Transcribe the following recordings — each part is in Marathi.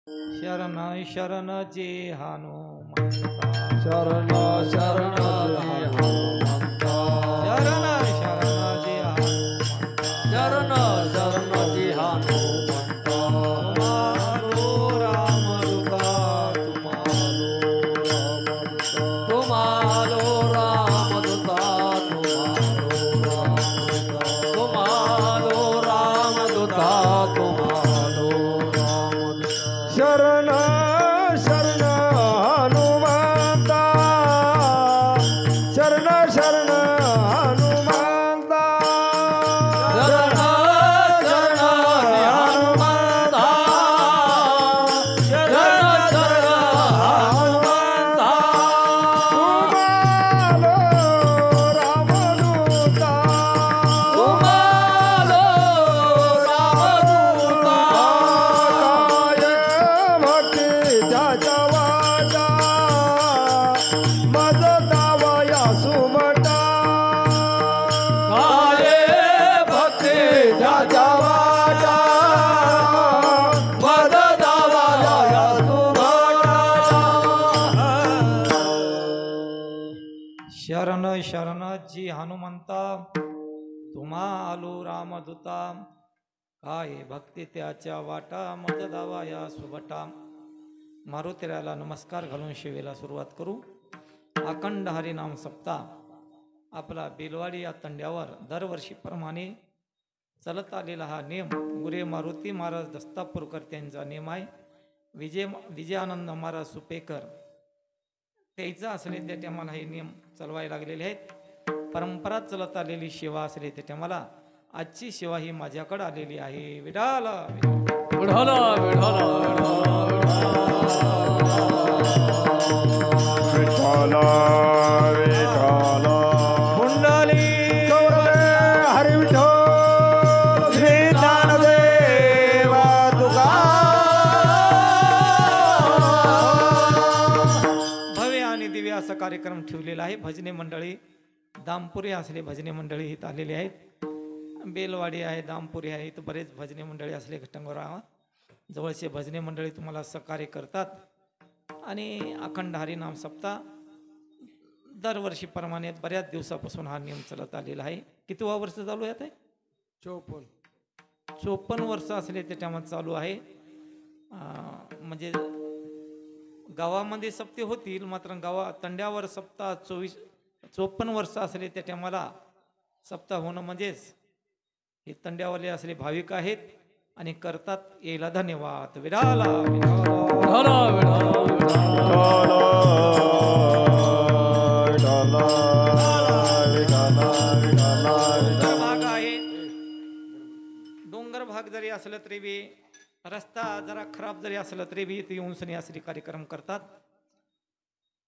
शरण शरण जे हनुमंता शरण शरण जे हनुमंता शरण शरण जे हनुमंता शरण शरण जे हनुमंता तुम्हारो रामदूता तुम्हारो रामदूता तुम्हारो रामदूता शरण शरण हनुमंता शरण शरण हनुमंता शरण शरण हनुमंता शरण शरण हनुमंता तुम्हारो रामदूता काय भक्तीच्या जवाचा मज दावया सुमटा काय भक्तीच्या जवाचा मज दावया सुमटा शरण शरण जी हनुमंता तुम्हा आलो रामदूता काय भक्ती त्याच्या वाटा मज दावा या सुबटा. मारुतीराला नमस्कार घालून शिवेला सुरुवात करू. अखंड हरिनाम सप्ताह आपला बेलवाडी या तंड्यावर दरवर्षीप्रमाणे चालत आलेला हा नियम गुरे मारुती महाराज दस्तापूरकर त्यांचा नियम आहे. विजयानंद महाराज सुपेकर त्याचा असले त्या टायमाला हे नियम चालवायला लागलेले आहेत. परंपरा चालत आलेली सेवा असले त्या टायमाला आजची सेवा ही माझ्याकडे आलेली आहे. विडाला विढाला विढाला विठ्ठला विठ्ठला कुंडली हरी विठ्ठल श्री ज्ञानदेव तुका भव्य आणि दिव्य असा कार्यक्रम ठेवलेला आहे. भजने मंडळी दामपुरी असले भजने मंडळी इथं आलेले आहेत. बेलवाडी आहे, दामपुरी आहे, इथं बरेच भजने मंडळी असले घटंगरावा जवळचे भजने मंडळी तुम्हाला सहकार्य करतात. आणि अखंड हरिनाम सप्ताह दरवर्षीप्रमाणे बऱ्याच दिवसापासून हा नियम चालत आलेला आहे. किती वर्ष चालू आहे आता? 54 वर्ष असले त्याच्यामध्ये चालू आहे. म्हणजे गावामध्ये सप्ते होतील मात्र तंड्यावर सप्ताह 54 वर्ष असले त्या टायमाला सप्ताह होणं म्हणजेच हे तंड्यावाले असले भाविक आहेत आणि करतात. यायला धन्यवाद. विडाला विढाला डोंगर भाग आहे. डोंगर भाग जरी असलं तरी बी रस्ता जरा खराब जरी असला तरी बी इथे येऊन सनी असले कार्यक्रम करतात.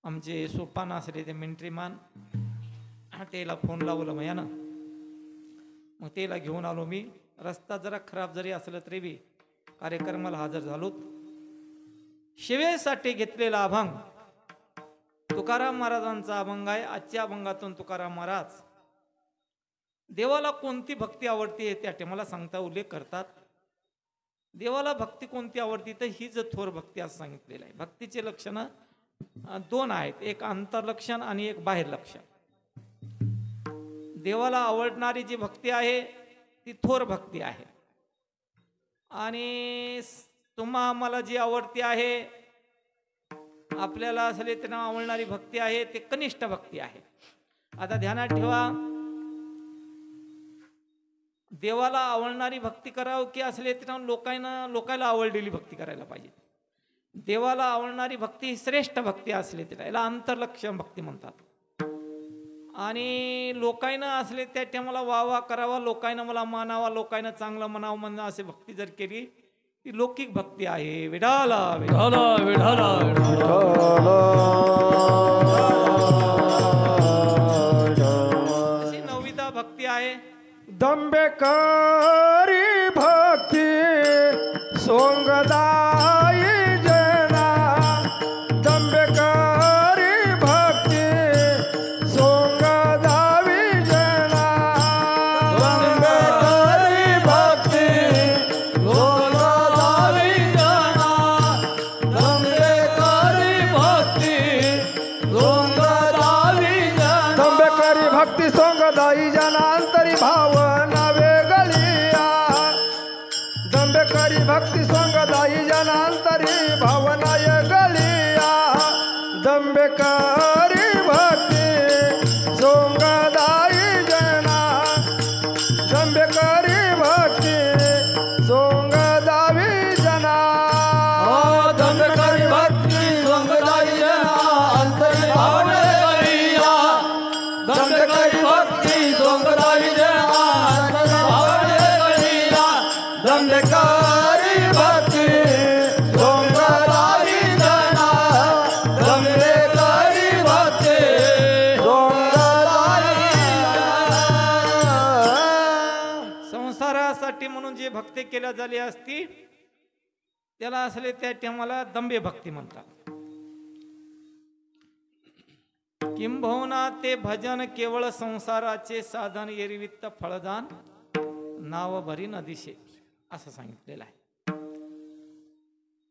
आमचे सोपान असले ते मिंट्रीमान त्याला फोन लावलं मयानं मग त्याला घेऊन आलो मी. रस्ता जरा खराब जरी असला तरी बी कार्यक्रमाला हजर झालो. शिवेसाठी घेतलेला अभंग तुकाराम महाराजांचा अभंग आहे. आजच्या अभंगातून तुकाराम महाराज देवाला कोणती भक्ती आवडते त्या टायमाला सांगता उल्लेख करतात. देवाला भक्ती कोणती आवडती तर हीच थोर भक्ती असं सांगितलेलं आहे. भक्तीचे लक्षणं 2 आहेत, एक अंतर्लक्षण आणि एक बाहेर लक्षण. देवाला आवडणारी जी भक्ती आहे ती थोर भक्ती आहे आणि तुम्हा आम्हाला जी आवडती आहे आपल्याला असले त्यांना आवडणारी भक्ती आहे ते कनिष्ठ भक्ती आहे. आता ध्यानात ठेवा, देवाला आवडणारी भक्ती करावं की असले त्यांना लोकायला आवडलेली भक्ती करायला पाहिजे. देवाला आवडणारी भक्ती ही श्रेष्ठ भक्ती असले त्याला अंतर्लक्षण भक्ती म्हणतात. आणि लोकांना असले त्या टायमाला वाह करावा, लोकांना मला मानावा, लोकांना चांगलं म्हणावं म्हणणं असे भक्ती जर केली ती लौकिक भक्ती आहे. विडाला विढाला विढाला अशी 9वी भक्ती आहे. दंबेकरी भक्ती सोंगदाई जना दंबेकरी भक्ती सोंगदावी जना दंबेकरी भक्ती सोंगदावी जना भावना वेगळिया दंबे करी भक्ती सोंगदाई जनांतरी भावना वेगळिया दंबे करी भक्ती सोंगदाई जना दंबे करी भक्ती सोंगदावी जना दंड करी भक्ती सोंगदाई जना अंतरी भावने करिया दंड करी भक्ती सोंगदाई जना अंतरी भावने करिया दंड करी भक्ती सोंगदाई जना दंड करी भक्ती सोंगदाई संसारासाठी म्हणून जी भक्ती केल्या झाली असती त्याला असले त्या टायमाला दंबे भक्ती म्हणतात. किंबहुना ते भजन केवळ संसाराचे साधन एरवित्त फळदान नाव भरी न दिशे असं सांगितलेलं आहे.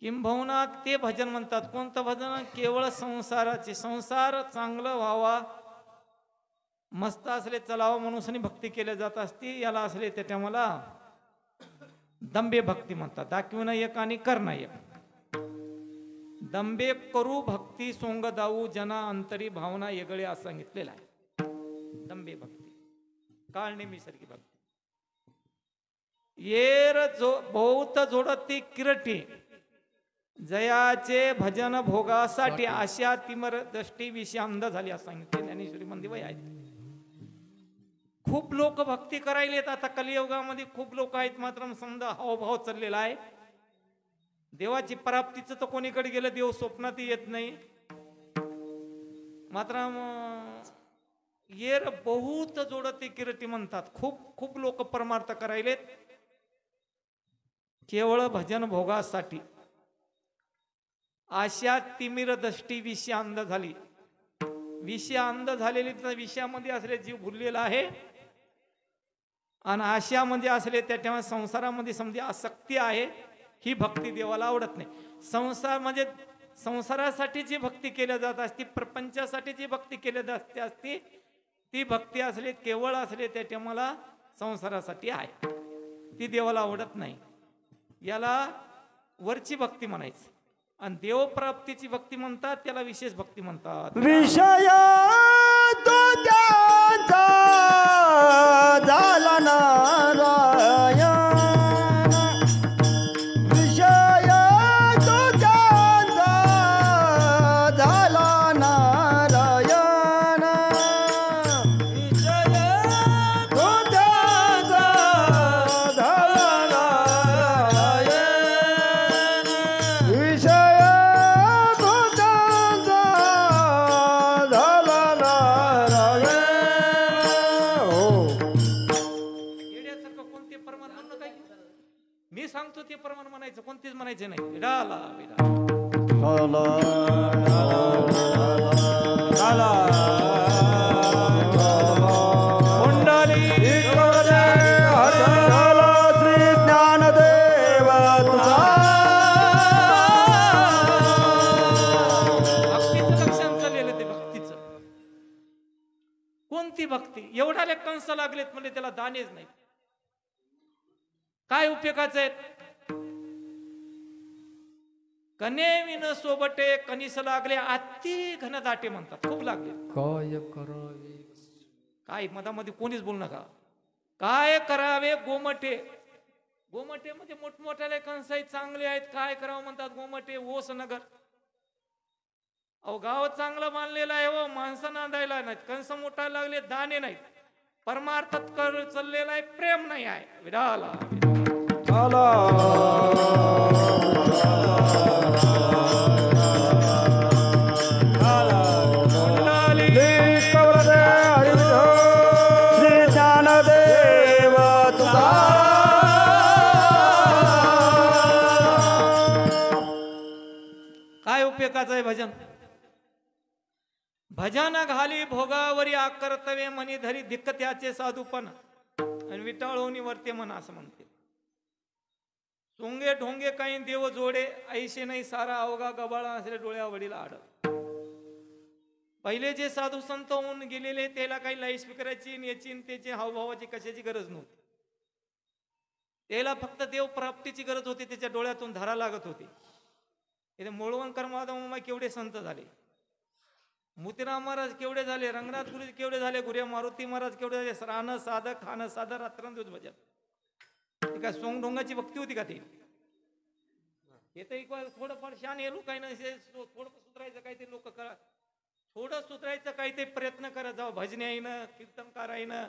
किंबहुना ते भजन म्हणतात. कोणतं भजन? केवळ संसाराचे. संसार चांगलं व्हावा मस्त असले चलावं म्हणून भक्ती केल्या जात असती. याला असले त्या टायमाला दंबे भक्ती म्हणतात. दाखविणं एक आणि करणं एक. दंबे करू भक्ती सोंग दाऊ जना अंतरी भावना येगळे असं सांगितलेलं आहे. दंबे भक्ती काळणे निसर्गी भक्ती. येर जो बहुत जोडती किरटी जयाचे भजन भोगासाठी आशा तिमर दृष्टी विषय अंध झाली असं सांगितले ज्ञानेश्वरी मंदिर आहेत. खूप लोक भक्ती करायला येत. आता कलियुगामध्ये खूप लोक आहेत मात्र समजा हावभाव चाललेला आहे. देवाची प्राप्तीचं तर कोणीकडे गेलं देव स्वप्नातही येत नाही. मात्र येर बहुत जोडती किरटी म्हणतात. खूप खूप लोक परमार्थ करायलेत केवळ भजन भोगासाठी. आशा तिमिर दृष्टी विषय अंध झाली. विषय अंध झालेली विषयामध्ये असले जीव भुललेला आहे आणि आशयामध्ये असले त्या तेव्हा संसारामध्ये समजा आसक्ती आहे. ही भक्ती देवाला आवडत नाही. संसार म्हणजे संसारासाठी जी भक्ती केल्या जात असती प्रपंचासाठी जी भक्ती केल्या जात असती ती भक्ती असले केवळ असले त्या टायमाला संसारासाठी आहे. ती देवाला आवडत नाही. याला वरची भक्ती म्हणायची. आणि देवप्राप्तीची भक्ती म्हणतात त्याला विशेष भक्ती म्हणतात. विषय तो त्यांचा झाला नारायण विषय तो त्यांचा झाला नारायण विषय तो त्यांचा झाला नारायण विषय तो त्यांचा झाला नारायण. येड्यासारखं कोणते प्रमाण म्हणणं काय? मी सांगतो ते प्रमाण म्हणायचं कोणतेच म्हणायचे नाही. विडाला विडा श्री ज्ञानदेव तुझा भक्तीचं लक्षण चाललेलं ते भक्तीचं. कोणती भक्ती? एवढ्याले कंस लागलेत म्हणजे त्याला दानेच नाही. काय उपयोगाचे आहेत? कने विन सोबटे कनिस लागले अति घन दाटे म्हणतात. खूप लागले. काय करावे काय मधामध्ये कोणीच बोलू नका. काय करावे? गोमटे. गोमटे म्हणजे मोठमोठ्याले कंस आहेत चांगले आहेत. काय करावं म्हणतात गोमटे. ओस नगर अहो गाव चांगलं मानलेलं आहे. हो माणसं नांदायला नाहीत. कंस मोठा लागले दाने नाहीत. परमार्थात कर चाललेला आहे. प्रेम नाही आहे. विडाला श्री ज्ञानदेव तुझा काय उपयोगाचं आहे भजन? भजन घाली भोगावरी आकर्तव्य मनी धरी धिक्क त्याचे साधूपण आणि विटाळवणी वर्ते मन असं म्हणते. सोंगे ढोंगे काही देव जोडे ऐशे नाही सारा अवघा गबाळा असले डोळ्या वडील आड. पहिले जे साधू संत होऊन गेलेले त्याला काही लाईट स्पीकराची याची त्याची हावभावाची कशाची गरज नव्हती. त्याला फक्त देव प्राप्तीची गरज होती. त्याच्या डोळ्यातून धारा लागत होती. इथे मोळवणकर महादेव केवढे संत झाले, मोतीराम महाराज केवढे झाले, रंगनाथ गुरुजी केवढे झाले, गुरुया मारुती महाराज केवढे झाले. राहणं साधं, खाणं साधं, रात्रंदिवस भजन. ती काय सोंग ढोंगाची भक्ती होती का ती? हे तर एक थोडंफार शान हे लोक आहे ना, थोडं सुधारायचं काहीतरी लोक करा, थोडं सुधारायचं काहीतरी प्रयत्न करत जावं. भजने आहे ना, कीर्तनकार आहे ना,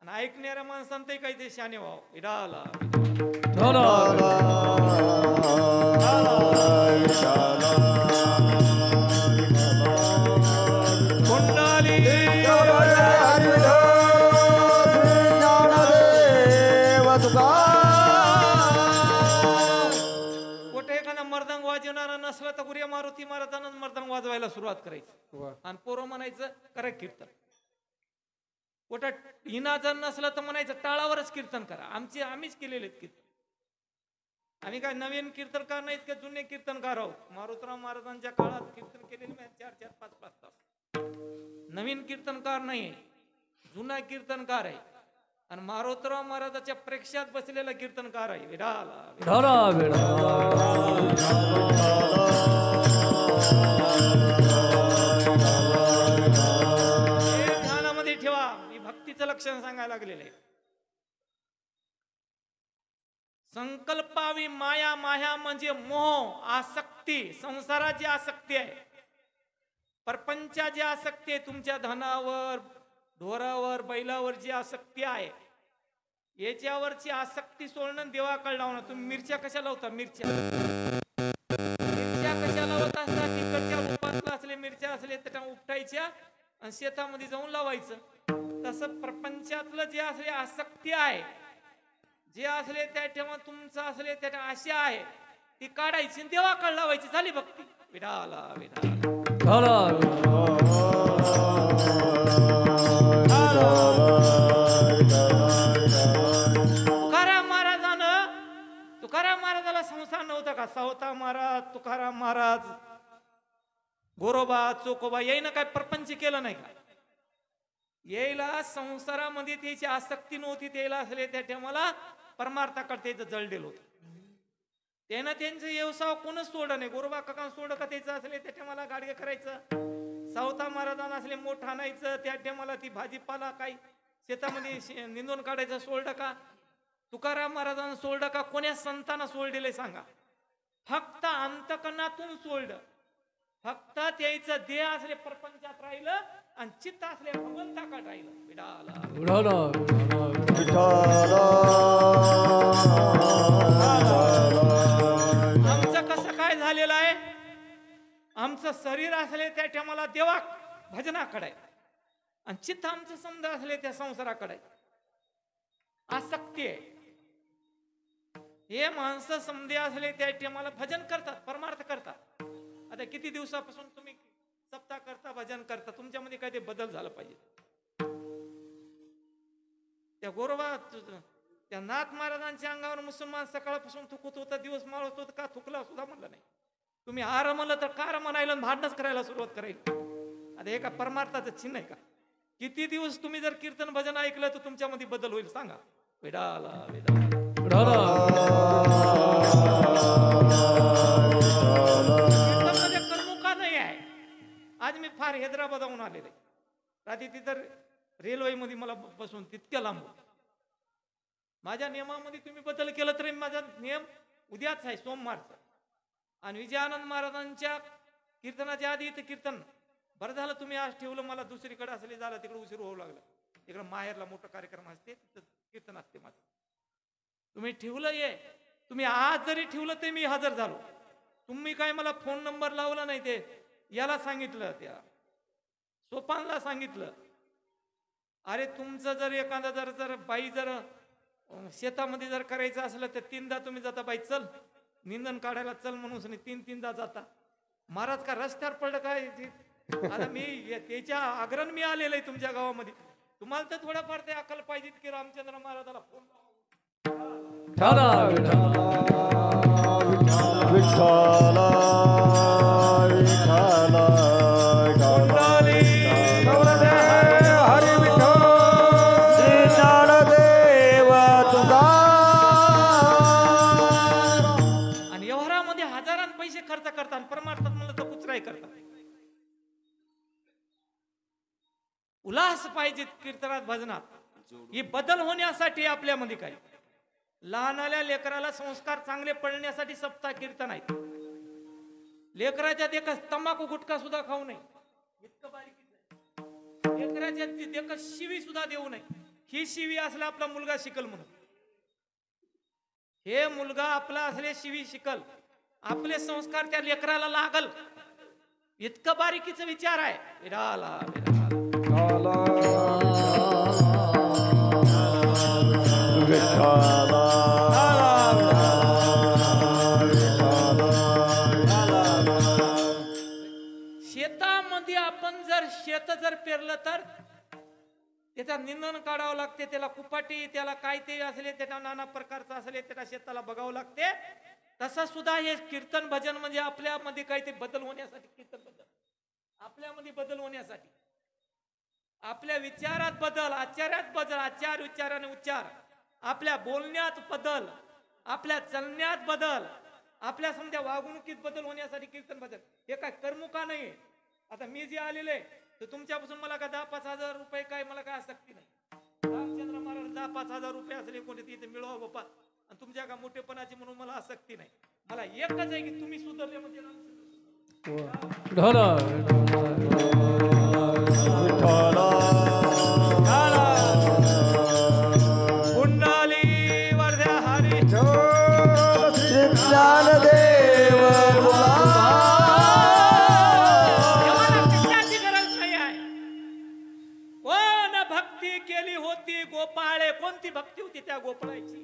आणि ऐकणाऱ्या माणसांतही काहीतरी शाने व्हावं. विडाला मर्दंग वाजवणारा नसला तर गुरुया मारुती महाराजांना मर्दंग वाजवायला सुरुवात करायची आणि पोरं म्हणायचं करा कीर्तन. कुठं हिना जर नसला तर म्हणायचं टाळावरच कीर्तन करा. आम्हीच केलेले कीर्तन. आम्ही काय नवीन कीर्तनकार नाहीत का, जुने कीर्तनकार आहोत. मारुतीराम महाराजांच्या काळात कीर्तन केलेले 4-4, 5-5 तास. नवीन कीर्तनकार नाही, जुना कीर्तनकार आहे. आणि मारुतीराव महाराजाच्या प्रेक्षात बसलेला कीर्तनकार आहे. ध्यानामध्ये ठेवा. मी भक्तीचं लक्षण सांगायला लागलेलं आहे. संकल्पावी माया, माया म्हणजे मोह, आसक्ती, संसाराची आसक्ती आहे. प्रपंचाची आसक्ती आहे. तुमच्या धनावर, ढोरावर, बैलावर जी आसक्ती आहे, याच्यावरची आसक्ती सोडणं देवाकडे लावणं. तुम्ही मिरच्या कशा लावता? मिरच्या कशा लावत असता? तिकडच्या रूपातला असले मिरच्या असले त्या उपटायच्या आणि शेतामध्ये जाऊन लावायचं. तसं प्रपंचातलं जे असले आसक्ती आहे, जे असले त्या ठेवा, तुमचं असले त्या आशा आहे, ती काढायची देवाकडे लावायची. झाली भक्ती. विडाला तुकाराम महाराजाला संसार नव्हता का? सावता महाराज, तुकाराम महाराज, गोरोबा, चोकोबा यायनं काय प्रपंच केलं नाही का? यायला संसारामध्ये त्याची आसक्ती नव्हती. त्याला असले त्या टायमाला परमार्थाकडे त्याचं जळलेलं होतं. त्यानं त्यांचं व्यवसाय कोणच सोडलं नाही. गोरोबा काका सोड का त्याचं असले त्या टायमाला गाडगे करायचं. सावता महाराजांना असले मोठ आणायचं. त्या टायमाला ती भाजीपाला काही शेतामध्ये निंदून काढायचं. सोडलं का? तुकाराम महाराजांना सोडलं का? कोण्या संतांना सोडलेले सांगा? फक्त अंतकरणातून सोडलं. फक्त त्याचं देह असले प्रपंचात राहिलं आणि चित्त असले भगवंताकडे राहिलं. आमचं कसं काय झालेलं आहे? आमचं शरीर असले त्या टायमाला देवा भजनाकडे आणि चित्त आमचं समजा असले त्या संसाराकडे. आसक्ती आहे. हे माणसं समजे असले त्या टायमाला भजन करतात, परमार्थ करतात. आता किती दिवसापासून तुम्ही सप्ताह करता, भजन करता, तुमच्यामध्ये काही बदल झाला पाहिजे. त्या गोरोबा, त्या नाथ महाराजांच्या अंगावर मुसलमान सकाळपासून थुकत होता, दिवस माळत होता, का थुकला सुद्धा म्हणलं नाही. तुम्ही आर म्हणलं तर कार म्हणायला, भांडणच करायला सुरुवात करायला. आता हे का परमार्थाचं चिन्ह आहे का? किती दिवस तुम्ही जर कीर्तन भजन ऐकलं तर तुमच्यामध्ये बदल होईल सांगा? वेडाला कीर्तनमध्ये कर्मुका नाही आहे. आज मी फार हैदराबादहून आलेले. रात्री तिथं रेल्वेमध्ये मला बसून तितक्या लांब. माझ्या नियमामध्ये तुम्ही बदल केला तरी माझा नियम उद्याच आहे, सोमवारचा. आणि विजयानंद महाराजांच्या कीर्तनाच्या आधी इथं कीर्तन बरं झालं तुम्ही आज ठेवलं. मला दुसरीकडे असले झालं, तिकडे उशीर होऊ लागला. तिकडे माहेरला मोठा कार्यक्रम असते, तिथं कीर्तन असते माझं. तुम्ही ठेवलं ये, तुम्ही आज जरी ठेवलं ते मी हजर झालो. तुम्ही काय मला फोन नंबर लावला नाही, ते याला सांगितलं, त्या सोपानला सांगितलं. अरे तुमचं जर एखादा जर बाई जर शेतामध्ये जर करायचं असलं तर 3दा तुम्ही जाता, बाई चल निंदन काढायला चल म्हणून 3-3दा जाता. महाराज का रस्त्यावर पडलं काय? आता मी त्याच्या आग्रह मी आलेलं आहे तुमच्या गावामध्ये. तुम्हाला तर थोडंफार ते अक्कल पाहिजे की रामचंद्र महाराजाला फोन विठ्ठला विठ्ठला आणि पैसे खर्च करतात, परमार्थात म्हणलं तर कुचराई करतात. उल्हास पाहिजे कीर्तनात भजनात. ही बदल होण्यासाठी आपल्यामध्ये काय, लहानाल्या लेकराला संस्कार चांगले पडण्यासाठी सप्ताह कीर्तन आहेत. लेकराच्या देखत तंबाखू गुटखा सुद्धा खाऊ नये, इतकं बारीक. लेकराच्या देखत शिवी सुद्धा देऊ नये. ही शिवी असला आपला मुलगा शिकल म्हणून. हे मुलगा आपला असले शिवी शिकल, आपले संस्कार त्या लेकराला लागल, इतकं बारीकीचा विचार आहे. विराला शेतामध्ये आपण जर शेत जर पेरलं तर त्याचा निंदन काढावं लागते, त्याला कुपाटी, त्याला काय ते असले, त्याला नाना प्रकारचं असले, त्याला शेताला बघावं लागते. तसं सुद्धा हे कीर्तन भजन म्हणजे आपल्यामध्ये काही ते बदल होण्यासाठी, कीर्तन भजन आपल्यामध्ये बदल होण्यासाठी, आपल्या विचारात बदल, आचार्यात बदल, आचार विचाराने उच्चार, आपल्या बोलण्यात बदल, आपल्या चलण्यात बदल, आपल्या समजा वागणुकीत बदल होण्यासाठी कीर्तन भजन. हे काय करमुका नाही. आता मी जे आलेले तर तुमच्यापासून मला काय 10-5 हजार रुपये काय मला काय आसक्ती नाही. रामचंद्र महाराज 10-5 हजार रुपये असले कोणी तिथे मिळवा बापा, आणि तुमच्या का मोठेपणाची म्हणून मला आसक्ती नाही. मला एकच आहे की तुम्ही सुधारले म्हणजे कुंडली वर्ध्या हरी ज्ञानदेव गोपाळे. कोणती भक्ती होती त्या गोपाळाची?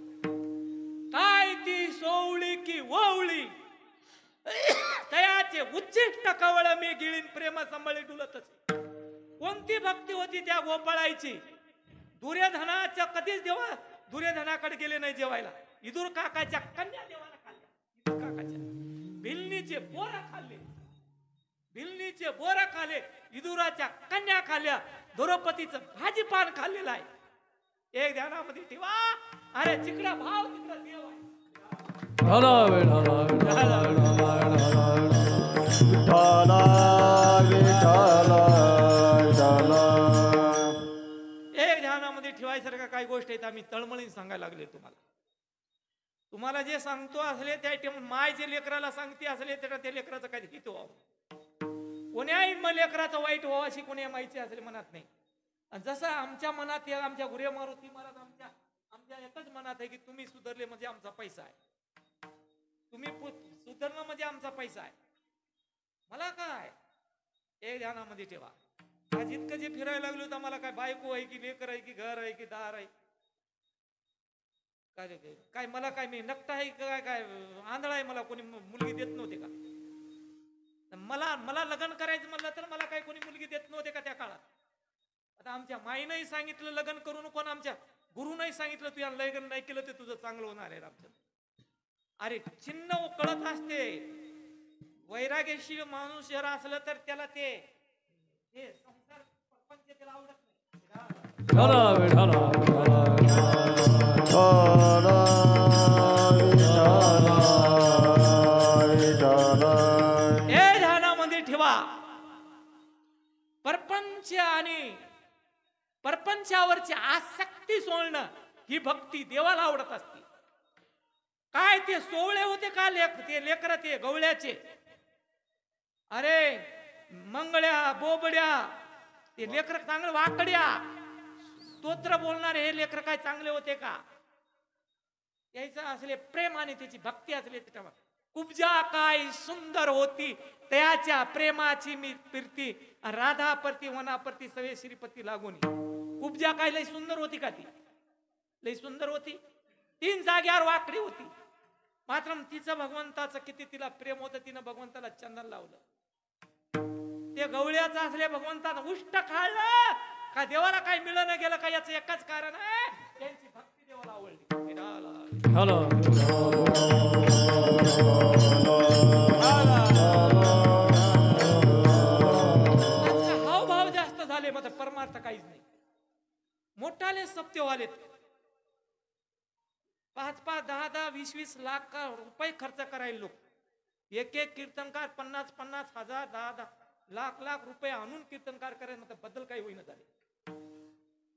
काय ती सोवळी की ओवळी, तयाचे उच्चिष्ट कवळ मी गिळीन प्रेम संबळी डुलत असे. कोणती भक्ती होती त्या गोपाळाची? दुर्योधनाच्या कधीच देवा दुर्योधनाकडे गेले नाही जेवायला. इदूर काकाच्या कन्या देवाला खाल्ल्या. इदूर काकाच्या भिलनीचे बोर खाल्ले, भिलनीचे बोर खाल्ले, इदुराच्या कन्या खाल्ल्या, द्रौपदीचं भाजीपान खाल्लेलं आहे. एक ध्यानामध्ये ठेवा. अरे जिकडा भाव तिकडा देव आहे. एक ध्यानामध्ये ठेवायसारखं काही गोष्ट आहेत. आम्ही तळमळीने सांगायला लागले तुम्हाला जे सांगतो असले त्या माय जे लेकराला सांगते असले त्या लेकराचं काही हित व्हावं. कोण्याही लेकराचं वाईट व्हावं अशी कोणी माहिती असले मनात नाही. जसं आमच्या मनात आमच्या गुरे मारुती महाराज आमच्या एकच मनात आहे की तुम्ही सुधारले म्हणजे आमचा पैसा आहे, तुम्ही सुधारणं म्हणजे आमचा पैसा आहे. मला काय एक ध्यानामध्ये ठेवा. आज इतकं जे फिरायला लागलो तर मला काय बायको आहे की लेकर आहे की घर आहे की दार आहे काय काय मला काय मी नकटा आहे काय काय आंधळा आहे, मला कोणी मुलगी देत नव्हते का? मला लग्न करायचं म्हणलं तर मला काय कोणी मुलगी देत नव्हते का त्या काळात? आता आमच्या माईनंही सांगितलं लग्न करू नको, आमच्या गुरुनंही सांगितलं तू या लग्न नाही केलं ते तुझं चांगलं होणार आहे रामचंद्र. अरे चिन्ह कळत असते. वैराग्यशील माणूस जर असलं तर त्याला ते संसार प्रपंच त्याला आवडत नाही. हे ध्यानामध्ये ठेवा. परपंच आणि परपंचावरची आसक्ती सोडणं ही भक्ती देवाला आवडत असते. काय ते सोवळे होते का ते लेकर ते गवळ्याचे? अरे मंगळ्या बोबड्या ते लेकर चांगलं वाकड्या स्तोत्र बोलणारे हे लेकर काय चांगले होते का? यायचं असले प्रेम आणि त्याची भक्ती असले त्याच्यावर. कुब्जा काय सुंदर होती त्याच्या प्रेमाची मी फिरती, राधापरती वनापरती सवे श्रीपती लागून. कुब्जा काय लय सुंदर होती का? ती लय सुंदर होती. 3 जाग्यावर वाकडी होती. मात्र तिचं भगवंताचं किती तिला प्रेम होतं, तिनं भगवंताला चंदन लावलं. ते गवळ्याचं असले भगवंतानं उष्ट खाल्लं का देवाला काय मिळणं गेलं का? याचं एकच कारण आहे, त्यांची भक्ती देवाला आवडली. हावभाव जास्त झाले, मात्र परमार्थ काहीच नाही. मोठाले सप्तेवाले 5-5, 10-10, 20-20 लाख रुपये खर्च करायला लोक. एक एक कीर्तनकार 50,000 10 लाख रुपये आणून कीर्तनकार करायला बद्दल काही होईना झाले.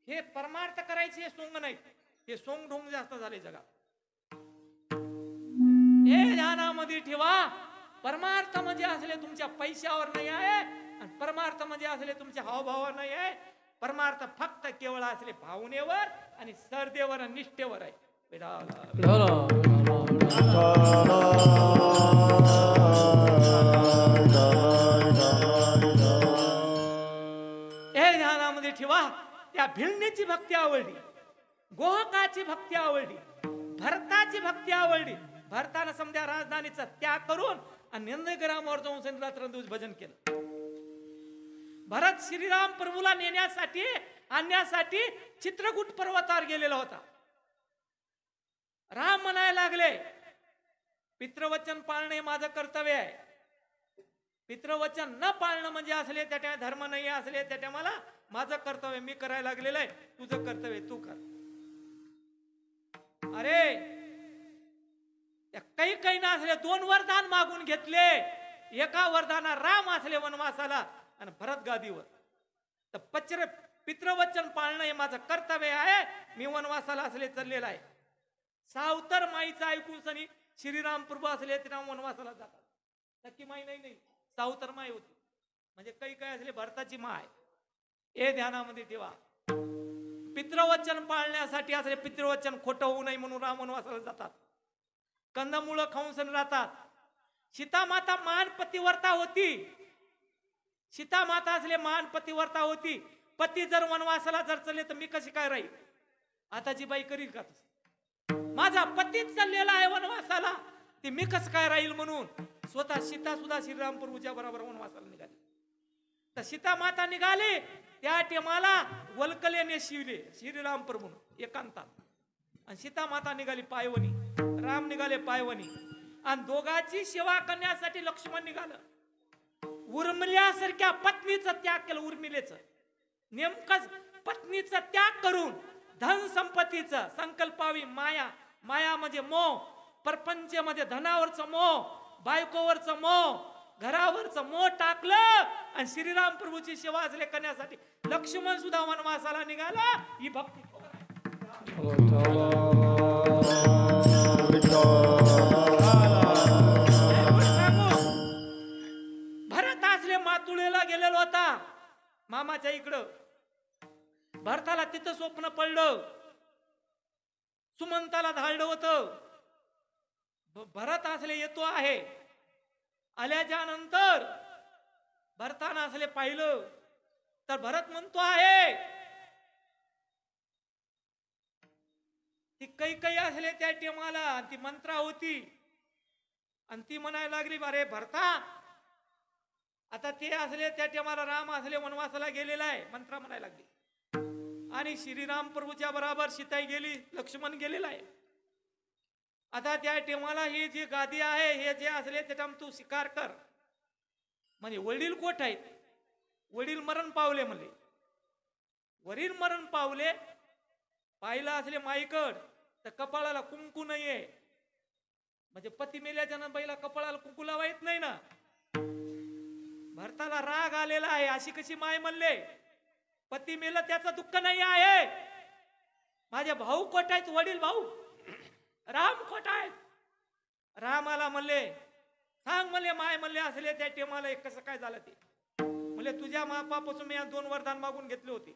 हे परमार्थ करायचे हे सोंग नाही, हे सोंग ढोंग जास्त झाले जगात. हे ध्यानामध्ये ठेवा, परमार्थ म्हणजे असले तुमच्या पैशावर नाही आहे आणि परमार्थ म्हणजे असले तुमच्या हावभावावर नाही आहे. परमार्थ फक्त केवळ असले भावनेवर आणि श्रद्धेवर आणि निष्ठेवर आहे. हे ध्यानामध्ये ठेवा. त्या भिळणीची भक्ती आवडली, गोहकाची भक्ती आवडली, भरताची भक्ती आवडली. भरतानं समजा राजधानीचा त्याग करून आणि नंदग्रामावर जाऊन रात्रंदिवस भजन केलं. भरत श्रीराम प्रभूला नेण्यासाठी आणण्यासाठी चित्रकूट पर्वतावर गेलेला होता. राम म्हणायला लागले, पितृवचन पाळणे माझं कर्तव्य आहे. पितृवचन न पाळणं म्हणजे असले त्या धर्म नाही असले त्या मला माझं कर्तव्य मी करायला लागलेलं आहे. तुझं कर्तव्य तू कर. अरे काही ना असले 2 वरदान मागून घेतले. एका वरदाना राम असले वनवासाला आणि भरत गादीवर. तर पितृवचन पाळणं हे माझं कर्तव्य आहे. मी वनवासाला असले चाललेला आहे. सावतर माईचं ऐकून सनी श्रीराम प्रभू असले ते वनवासाला जातात. सखी माई नाही, सावतर माई होती. म्हणजे काही असले भरताची माय. हे ध्यानामध्ये ठेवा. पितृवचन पाळण्यासाठी असले पितृवचन खोटं होऊ नये म्हणून राम वनवासाला जातात. कंदमुळं खाऊन सण राहतात. सीता माता महान पतिव्रता होती. सीता माता असले महान पतिव्रता होती. पती जर वनवासाला जर चालले तर मी कशी काय राहील? आताची बाई करील का? माझा पतीच चाललेला आहे वनवासाला, ती मी कसं काय राहील म्हणून स्वतः सीता सुद्धा श्रीराम प्रभूच्या बरोबर वनवासाला निघाली. तर सीता माता निघाली त्या टेमाला वल्कलेने शिवले श्रीराम प्रभू एकांतात. आणि सीता माता निघाली पायवनी, राम निघाले पायवनी. आणि दोघांची सेवा करण्यासाठी लक्ष्मण निघालं. उर्मिल्यासारख्या पत्नीचं त्याग केलं. उर्मिलेचं नेमकंच पत्नीचा त्याग करून धन संपत्तीचं संकल्पावी माया. माया म्हणजे मोह. परपंच मध्ये धनावरचं मोह, बायकोवरचं मोह, घरावरचं मोह टाकलं आणि श्रीराम प्रभूची सेवा असले करण्यासाठी लक्ष्मण सुद्धा वनवासाला निघाला. ही भक्ती भरत असले मातुळेला गेलेला होता मामाच्या इकडं. भरताला तिथं स्वप्न पडलं. सुमंताला धाडलं होतं. भरत असले येतो आहे. आल्याच्या नंतर भरताना असले पाहिलं तर भरत म्हणतो आहे. ती काही असले त्या टेमाला ती मंत्रा होती आणि ती म्हणायला लागली, अरे भरता आता ते असले त्या टेमाला राम असले वनवासाला गेलेला आहे. मंत्रा म्हणायला लागली. आणि श्रीराम प्रभूच्या बरोबर सीताई गेली, लक्ष्मण गेलेला आहे. आता त्या टेमाला ही जी गादी आहे हे जे असले त्याच्या तू स्वीकार कर. म्हणजे वडील कोठ आहेत? वडील मरण पावले म्हणले. वडील मरण पावले. पाहिला असले माईकड तर कपाळाला कुंकू नाहीये. म्हणजे पती मेल्याच्या नंतर बाईला कपाळाला कुंकू लावा येत नाही ना. भरताला राग आलेला आहे. अशी कशी माय म्हणले? पती मेलं त्याचं दुःख नाही आहे. माझे भाऊ कोट आहेत, वडील भाऊ राम कोट आहेत. रामाला म्हणले सांग म्हणले माय म्हणले असले त्या टेमाला कसं काय झालं ते. म्हणले तुझ्या मापापासून मी 2 वरदान मागून घेतले होते.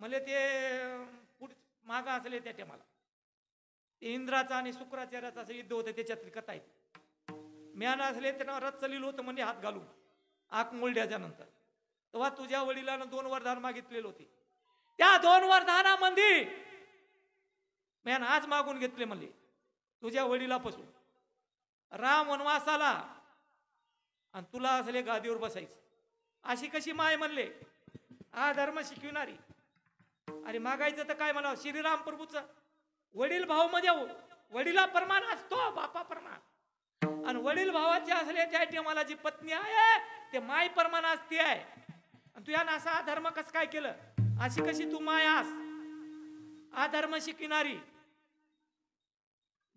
म्हणले ते माग असले त्या टेमाला ते इंद्राचा आणि शुक्राचार्याचा असं युद्ध होतं त्याच्यातली कथा आहे. म्यान असले त्यांना रथ चाललेलं होतं म्हणजे हात घालून आक मुलड्याच्या नंतर. तेव्हा तुझ्या वडिलांना 2 वरदान मागितलेले होते. त्या 2 वरदानामध्ये म्यान आज मागून घेतले म्हणले तुझ्या वडिलापासून. राम वनवासाला आणि तुला असले गादीवर बसायचं. अशी कशी माय म्हणले? हा धर्म शिकविणारी. अरे मागायचं तर काय म्हणावं? श्रीराम प्रभूचं वडील भाऊ म्हणजे वडिला प्रमाण असतो बापा प्रमाण. आणि वडील भावाचे असले त्या टेमाला जी पत्नी आहे ते माय प्रमाण असते आहे. आणि तू या असा धर्म कस काय केलं? अशी कशी तू माय आस? अधर्म शिकविणारी.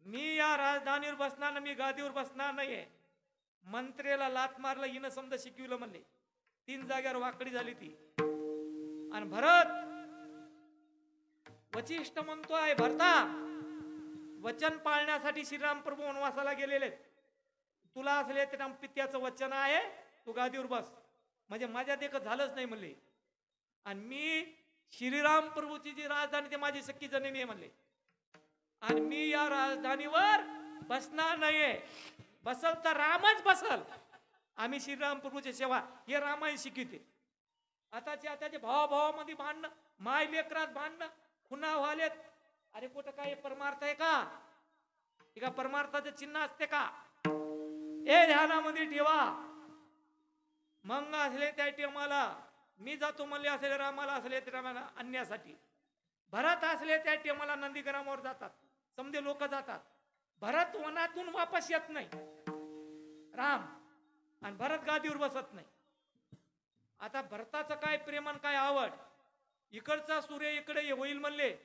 मी या राजधानीवर बसणार ना, मी गादीवर बसणार नाहीये. मंत्र्याला लात मारलं हिनं समजा शिकवलं म्हणले, 3 जाग्यावर वाकडी झाली ती. आणि भरत वचिष्ठ म्हणतोय, भरता वचन पाळण्यासाठी श्रीराम प्रभू वनवासाला गेलेले, तुला असले ते पित्याचं वचन आहे, तू गादीवर बस. म्हणजे माझ्या देखत झालंच नाही म्हणले. आणि मी श्रीराम प्रभूची जी राजधानी ते माझी सख्खी जननी आहे म्हणले, आणि मी या राजधानीवर बसणार नाहीये. बसल तर रामच बसल. आम्ही श्रीराम प्रभूची सेवा हे रामायण शिकवते. आताचे भावाभावामध्ये भांडणं, माय लेकरात भांडणं, खुना व्हालेत. अरे कुठं काय परमार्थ आहे का? एका परमार्थाचं चिन्ह असते का? हे ध्यानामध्ये ठेवा. मग असले त्या टेमाला मी जातो म्हणले असले रामाला, असले त्या रामाला आणण्यासाठी. भरत असले त्या टेमाला नंदीग्रामावर जातात, समजे लोक जातात. भरत वनातून वापस येत नाही राम, आणि भरत गादीवर बसत नाही. आता भरताचं काय प्रेमान काय आवड, इकडचा सूर्य इकडे होईल म्हणले,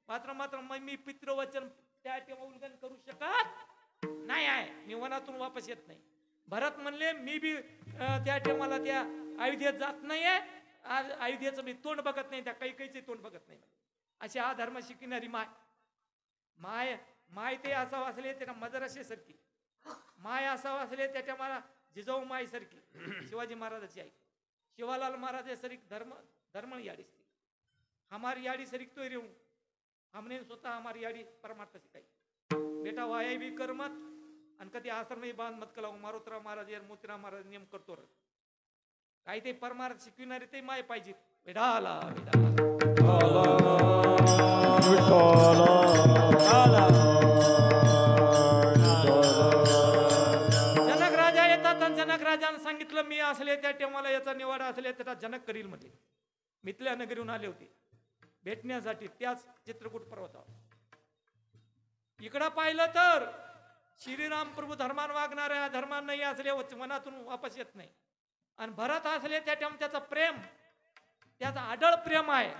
मात्र मी पितृवचन त्या टेमा उल्लंघन करू शकत नाही आहे, मी वनातून वापस येत नाही. भरत म्हणले मी बी त्या टेमाला त्या अयोध्येत जात नाहीये, आज अयोध्येचं मी तोंड बघत नाही, त्या कैकेयचे तोंड बघत नाही. अशी हा धर्म शिकणारी माय ते असावं असले त्याला मदरशे सारखी, माय असावं असले त्याच्या मला जिजाऊ माय सारखी, शिवाजी महाराजाची आई, शिवालाल महाराज सरीक धर्म याडी हमारी याडी सरीक तो रेऊ, हमने स्वतः हमारी याडी परमार्थ सिखाई. बेटा वाया भी कर मत, आणि कधी आश्रम बांध मत कलाव. मारुतराव महाराज यार मोतीराव महाराज नियम करतो. काही ते परमार्थ शिकविणारे ते माय पाहिजे. विडाला जनक राजा येतात, आणि जनक राजाने सांगितलं मी असले त्या टेमाला याचा निवाडा असले त्याचा जनक करील म्हटले. मिथल्या नगरीहून आले होते भेटण्यासाठी त्याच चित्रकूट पर्वतावर. इकडं पाहिलं तर श्रीराम प्रभू धर्मान वागणाऱ्या, धर्मान नाही असले मनातून वापस येत नाही. आणि भरत असले त्या टेम त्याचं प्रेम, त्याचा आढळ प्रेम आहे.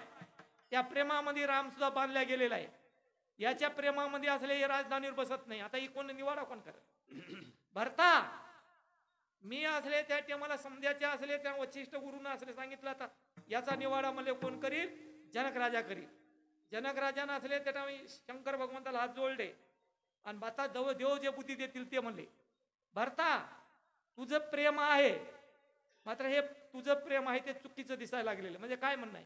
त्या प्रेमामध्ये राम सुद्धा बांधल्या गेलेला आहे. याच्या प्रेमामध्ये असले हे राजधानीवर बसत नाही. आता ही कोण निवाडा कोण करत? भरता मी असले त्या टेमाला समजायचे असले त्या वशिष्ठ गुरुनं असले सांगितलं, आता याचा निवाडा म्हणजे कोण करील? जनक राजा करील. जनक राजानं असले त्या शंकर भगवंताला हात जोडले, आणि बाता देव जे बुद्धी देतील ते म्हणले, भरता तुझं प्रेम आहे, मात्र हे तुझं प्रेम आहे ते चुकीचं दिसायला लागलेलं. म्हणजे काय म्हणणं आहे?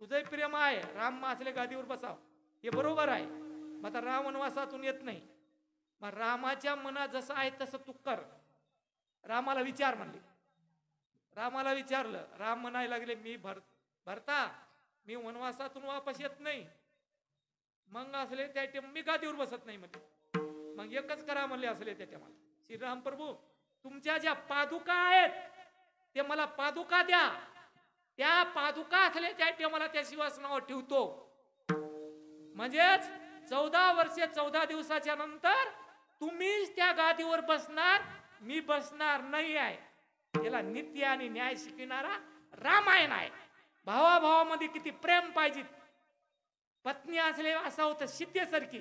तुझं प्रेम आहे, राम असले गादीवर बसाव हे बरोबर आहे, मात्र राम वनवासातून येत नाही. मग रामाच्या मनात जसं आहे तसं तू कर. रामाला विचार म्हणले. रामाला विचारलं, राम म्हणायला लागले मी भरता मी वनवासातून वापस येत नाही. मग असले त्या टेम मी गादीवर बसत नाही म्हणले. मग एकच करा म्हणले असले त्या टेमाला, श्रीराम प्रभू तुमच्या ज्या पादुका आहेत ते मला पादुका द्या. त्या पादुका असले त्या टेमाला त्या शिवासनावर ठेवतो. म्हणजेच 14 वर्षे 14 दिवसाच्या नंतर तुम्हीच त्या गादीवर बसणार, मी बसणार नाही आहे. त्याला नित्य आणि न्याय शिकविणारा रामायण आहे. भावाभावामध्ये किती प्रेम पाहिजे. पत्नी असले असा होतं सीतेसारखी,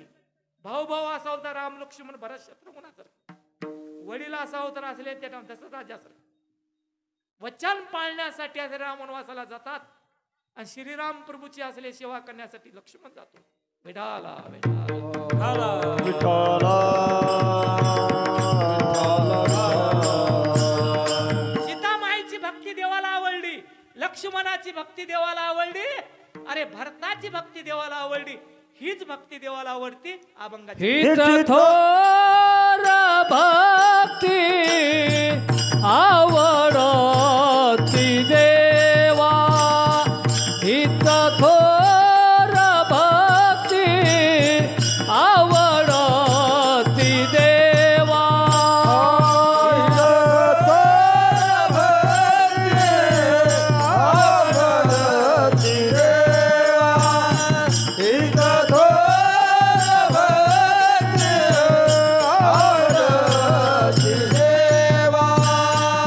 भाऊ भाऊ असा होता राम लक्ष्मण भरत शत्रुघ्नासारखा, वडील असा होता असले त्या दशरथ राजासारखा. वचन पाळण्यासाठी असले राम वनवासाला जातात, आणि श्रीराम प्रभूची असले सेवा करण्यासाठी लक्ष्मण जातो. विठाला सीतामाईची भक्ती देवाला आवडली, लक्ष्मणाची भक्ती देवाला आवडली, अरे भरताची भक्ती देवाला आवडली. हीच भक्ती देवाला आवडती. अभंगाची हित थोर भक्ती आवडती देवा, हित थोर भक्ती आवडती देवा.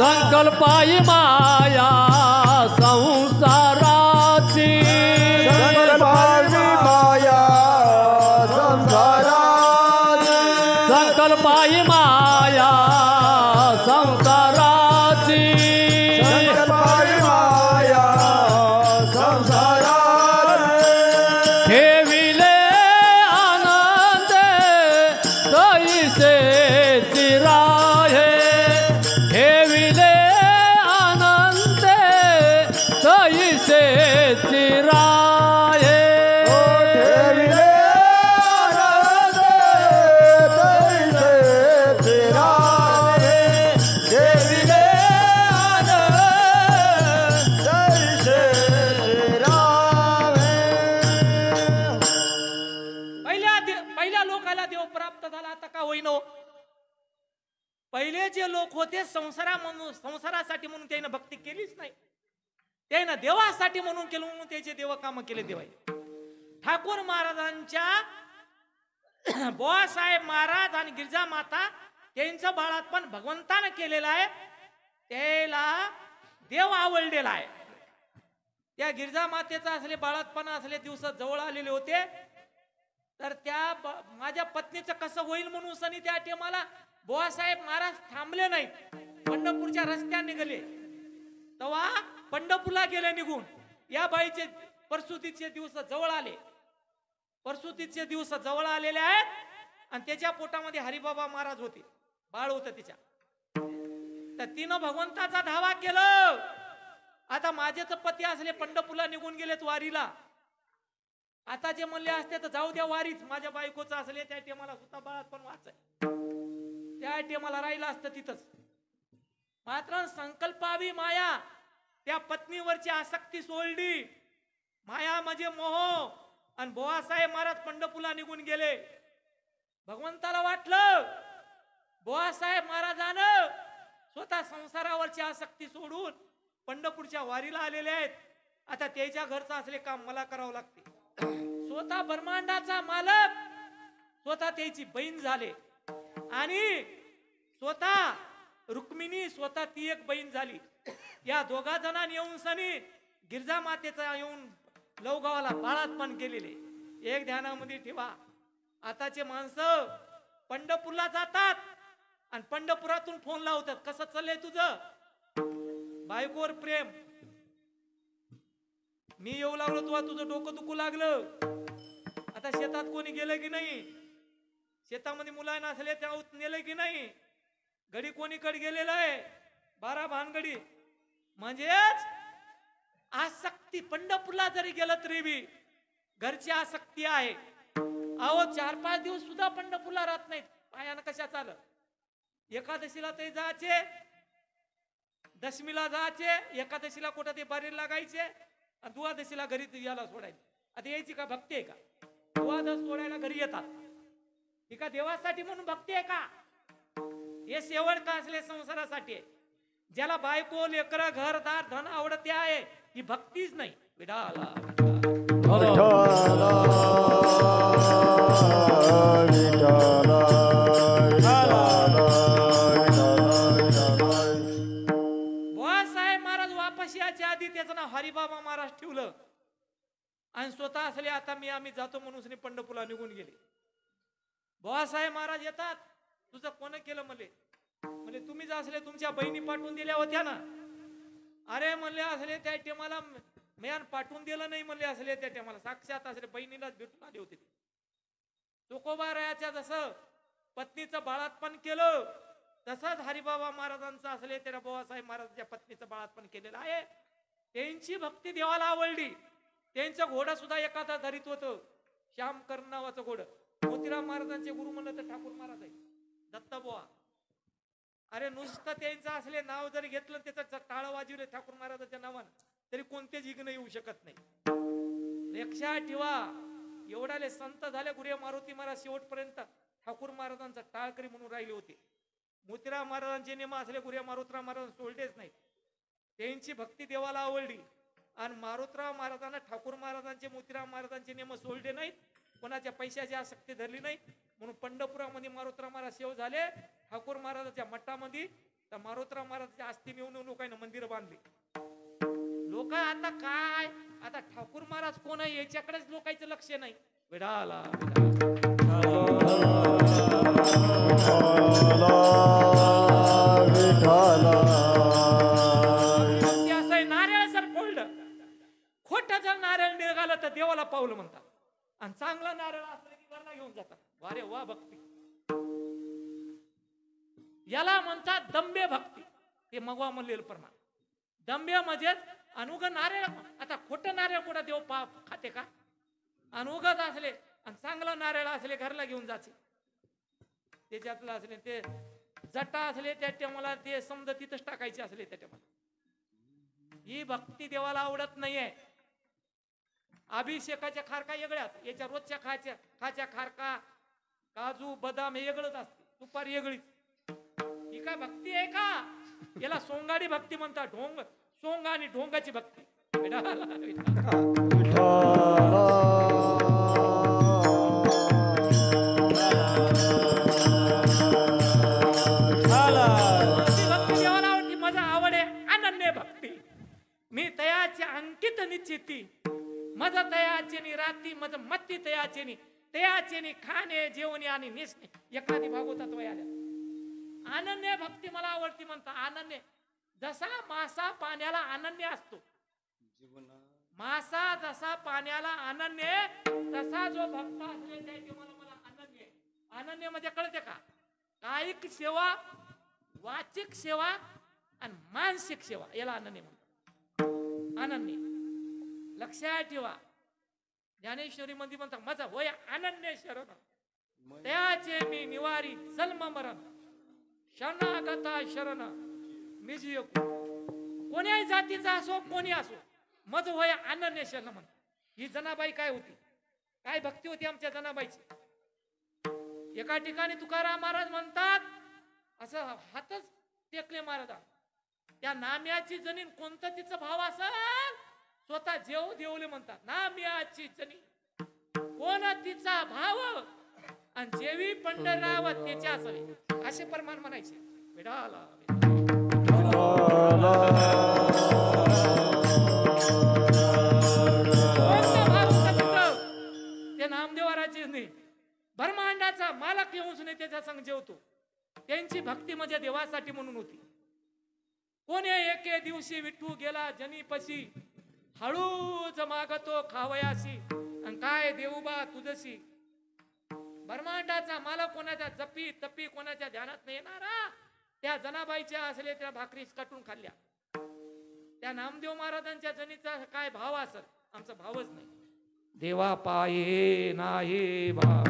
संकल्पाई माया संसाराची, संकल्पाई माया संसाराची, संसाराची संकल्पावी माया संसाराची ठेविले आनंद तैसे चिराहे ठेविले आनंद तैसे चिराहे ठेविले आनंद तैसे चिराहे ठेविले आनंद तैसे चिराहे पहिल्या लोकाला देव प्राप्त झाला आता का होईनो पहिले जे लोक होते संसारासाठी म्हणून त्याने भक्ती केलीच नाही त्याने देवासाठी म्हणून केलं म्हणून त्याचे देव काम केले देवाई ठाकूर महाराजांच्या बुवासाहेब महाराज आणि गिरजा माता त्यांचं बाळातपण भगवंतानं केलेलं आहे त्याला देव आवडलेला आहे त्या गिरजा मातेचा असले बाळातपण असले दिवस जवळ आलेले होते तर त्या माझ्या पत्नीचं कसं होईल म्हणून सनी त्या टेमाला बुवासाहेब महाराज थांबले नाहीत पंढरपूरच्या रस्त्याने निघाले तेव्हा पंढरपूरला गेले निघून या बाईचे प्रसूतीचे दिवस जवळ आले प्रसूतीचे दिवस जवळ आलेले आहेत आणि त्याच्या पोटामध्ये हरिबाबा महाराज होते बाळ होतं तिच्या तर तिनं भगवंताचा धावा केलं आता माझेच पती असले पंढरपूरला निघून गेलेत वारीला आता जे म्हणले असते तर जाऊ द्या वारीच माझ्या बायकोचं असले त्या टेमाला सुद्धा बाळात पण वाचाय त्या टेमाला राहिलं असतं तिथंच मात्र संकल्पावी माया त्या पत्नीवरची आसक्ती सोडली माया म्हणजे मोह आणि बुवासाहेब महाराज पंढरपूरला निघून गेले भगवंताला वाटलं बुवासाहेब महाराजानं स्वतः संसारावरची आसक्ती सोडून पंढरपूरच्या वारीला आलेले आहेत आता त्याच्या घरचं असले काम मला करावं लागते स्वतः ब्रह्मांडाचा मालक स्वतः त्याची बहीण झाले आणि स्वतः रुक्मिणी स्वतः ती एक बहीण झाली या दोघा जणांनी येऊन सनी गिरजा मातेचा येऊन लवगावाला बाळातपण केलेले एक ध्यानामध्ये ठेवा आताचे माणसं पंढरपूरला जातात आणि पंढरपुरातून फोन लावतात कसं चाललंय तुझं बायकोवर प्रेम मी येऊ लागलो तुला तुझं डोकं दुखू लागलं आता शेतात कोणी गेलं की नाही शेतामध्ये मुलांना असले त्या नेलं की नाही गडी कोणीकडे गेलेलं आहे 12 भानगडी म्हणजेच आसक्ती पंढरपूरला जरी गेलं तरी बी घरची आसक्ती आहे अहो 4-5 दिवस सुद्धा पंढरपूरला राहत नाहीत पायानं कशा चाल एकादशीला ते जायचे दशमीला जायचे एकादशीला कुठं ते बारीला लागायचे आणि द्वादशीला घरी याला सोडायचे आता यायची का भक्ती आहे का द्वादश सोडायला घरी येतात ही का देवासाठी म्हणून भक्ती आहे का हे शेवट का असले संसारासाठी आहे ज्याला बायको लेकर घरदार धन आवडते आहे ही भक्तीच नाही विडाला बुवासाहेब महाराज वापस याच्या आधी त्याचं नाव हरिबाबा महाराज ठेवलं आणि स्वतः असले आता आम्ही जातो म्हणून पंढरपूरला निघून गेले बुवासाहेब महाराज येतात तुझं कोण केलं म्हणले तुम्हीच असले तुमच्या बहिणी पाठवून दिल्या होत्या ना अरे म्हणले असले त्या टेमाला म्यान पाठवून दिलं नाही म्हणले असले त्या टेमाला साक्षात असले बहिणीलाच भेटून आले होते तुकोबारायाच्या जसं पत्नीचं बाळातपण केलं तसंच हरिबाबा महाराजांचं असले त्या बुवासाहेब महाराजांच्या पत्नीचं बाळातपण केलेलं आहे त्यांची भक्ती देवाला आवडली त्यांचं घोडं सुद्धा एखादा धरीत होतं श्यामकर्ण नावाचं घोडं मोतीराम महाराजांचे गुरु म्हणलं तर ठाकूर महाराज आहे दत्तबुवा अरे नुसतं त्यांचं असले नाव जरी घेतलं त्याचं टाळ वाजवले ठाकूर महाराजांच्या नावानं तरी कोणतेच इग्न येऊ शकत नाही लक्षात ठेवा एवढाले संत झाले गुरु मारुती महाराज शेवटपर्यंत ठाकूर महाराजांचा टाळकरी म्हणून राहिले होते मोतीराम महाराजांचे नेम असले गुरु मारुतराव महाराज सोडलेच नाही त्यांची भक्ती देवाला आवडली आणि मारुतराव महाराजांना ठाकूर महाराजांचे मोतीराम महाराजांचे नेम सोडले नाहीत कोणाच्या पैशाची आसक्ती धरली नाही म्हणून पंढरपुरामध्ये मारुतराव महाराज सेव झाले ठाकूर महाराजांच्या मठामध्ये तर मारुतराव महाराजांच्या अस्थी नेऊन लोकांना मंदिर बांधली लोक आता काय आता ठाकूर महाराज कोण आहे याच्याकडेच लोकांचं लक्ष नाही विडाला विठ्ठला पावलं म्हणतात. आणि चांगला नारळ असलं की घरला घेऊन जातात. वारे वा भक्ती, याला म्हणतात दंबे भक्ती. ते मगवा म्हणलेलं प्रमाण दंबे म्हणजे अनुग नारळ. आता खोटं नारळ कुठं देव खाते का? अनुगत असले आणि चांगला नारळ असले घरला घेऊन जायचे. त्याच्यातलं असले ते जटा असले त्या मला ते समजा तिथंच टाकायचे असले त्याच्या मला. ही भक्ती देवाला आवडत नाहीये. अभिषेकाच्या खारका वेगळ्यात, याच्या रोजच्या खाच्या खारका काजू बदाम हे वेगळंच असते, दुपारी वेगळीच. ही काय भक्ती आहे का? याला सोंगाडी भक्ती म्हणतात. ढोंग सोंग आणि ढोंगाची भक्ती. देवाला आवडती, माझा आवड आहे अनन्य भक्ती. मी तयाचे अंकित निश्चिती, मज तयाचे नि राती, मज मत्ती तयाचे नि तयाचे नि खाणे जेवणे आणि नेसणे. एखादी भागवतात वयाला अनन्य भक्ती मला आवडती म्हणता. अनन्य जसा मासा पाण्याला अनन्य असतो, मासा जसा पाण्याला अनन्य, तसा जो भक्त असले त्याचे मला अनन्य. अनन्य म्हणजे कळते का? कायिक सेवा, वाचिक सेवा आणि मानसिक सेवा याला अनन्य म्हणतात. अनन्य लक्षात ठेवा. ज्ञानेश्वरी मध्ये म्हणतात माझा होय अनन्य शरण, त्याचे मी निवारी जन्म मरण, शरणागता शरण निजी कोण्याही जातीचा असो कोणी असो, मज होय अनन्य शरण म्हणतात. ही जनाबाई काय होती? काय भक्ती होती आमच्या जनाबाईची? एका ठिकाणी तुकाराम महाराज म्हणतात, असं हातच टेकले महाराज, त्या नाम्याची जनीन कोणतं तिचं भाव असेल, स्वतः जेव देवले म्हणतात नाम्याची जनीन कोण तिचा भाव, आणि जेवी पंढरराव त्याच्या असावे असे प्रमाण म्हणायचे. विडाला ते नामदेवाराचे नाही, ब्रह्मांडाचा मालक येऊन नाही त्याच्या संग जेवतो. त्यांची भक्ती म्हणजे देवासाठी म्हणून होती. कोणी एके दिवशी विठू गेला जनीपशी, हळूच मागतो खावयासी, आणि काय देऊबा तुझशी. ब्रह्मांडाचा मालक कोणाच्या जपी तपी कोणाच्या ध्यानात नाही येणारा, त्या जनाबाईच्या असले त्या भाकरी कटून खाल्ल्या. त्या नामदेव महाराजांच्या जनीचा काय भाव असेल, आमचा भावच नाही. देवा पाये नाही भाव,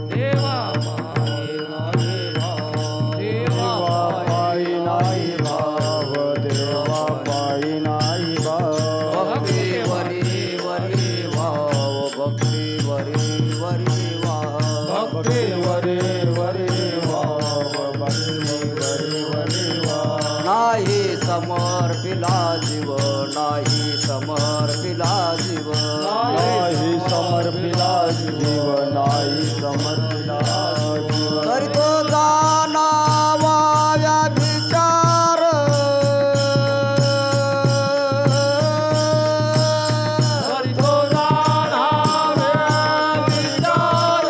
देवा पाये नाही भाव, देवा पायी नाही भाव, देवा पायी नाही भाव. भक्ती वरी वरी भाव, भक्ती वरी वरी भाव, भक्ती वरे वरे वाव, भक्ती वरे वरे वाव. नाही समर्पिला जीव, नाही समर्पिला जीव, नाही समर्पिला जीव, नाही समर्पिला जीव. तरी तो जाणावा विचार, तरी तो जाणावे विचार,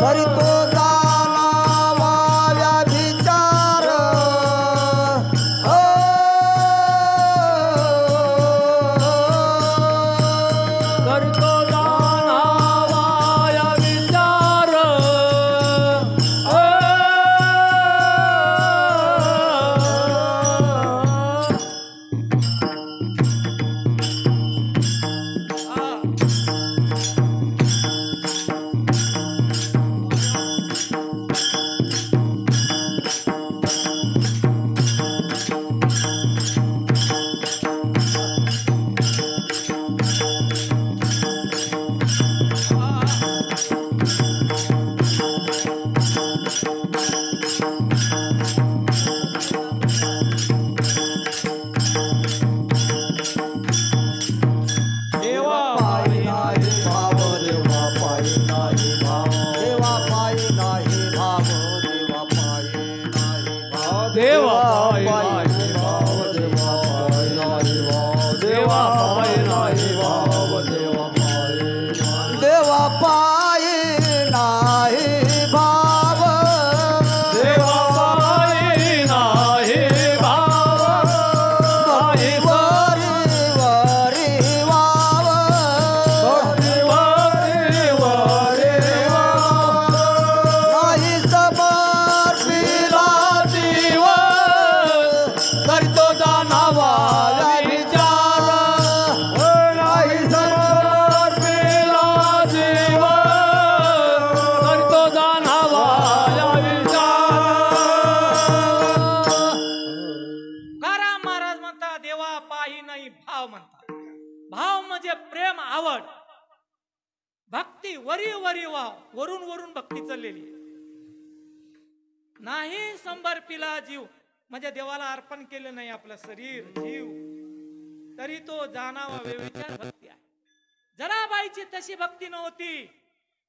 तरी तो जाणावा विचार. आवड, भक्ती वरी वरी वाव, वरून वरून भक्ती चाललेली आहे. नाही समर्पिला जीव म्हणजे देवाला अर्पण केलं नाही आपलं शरीर जीव, तरी तो जाणावा विचार भक्ती आहे. जनाबाईची तशी भक्ती नव्हती.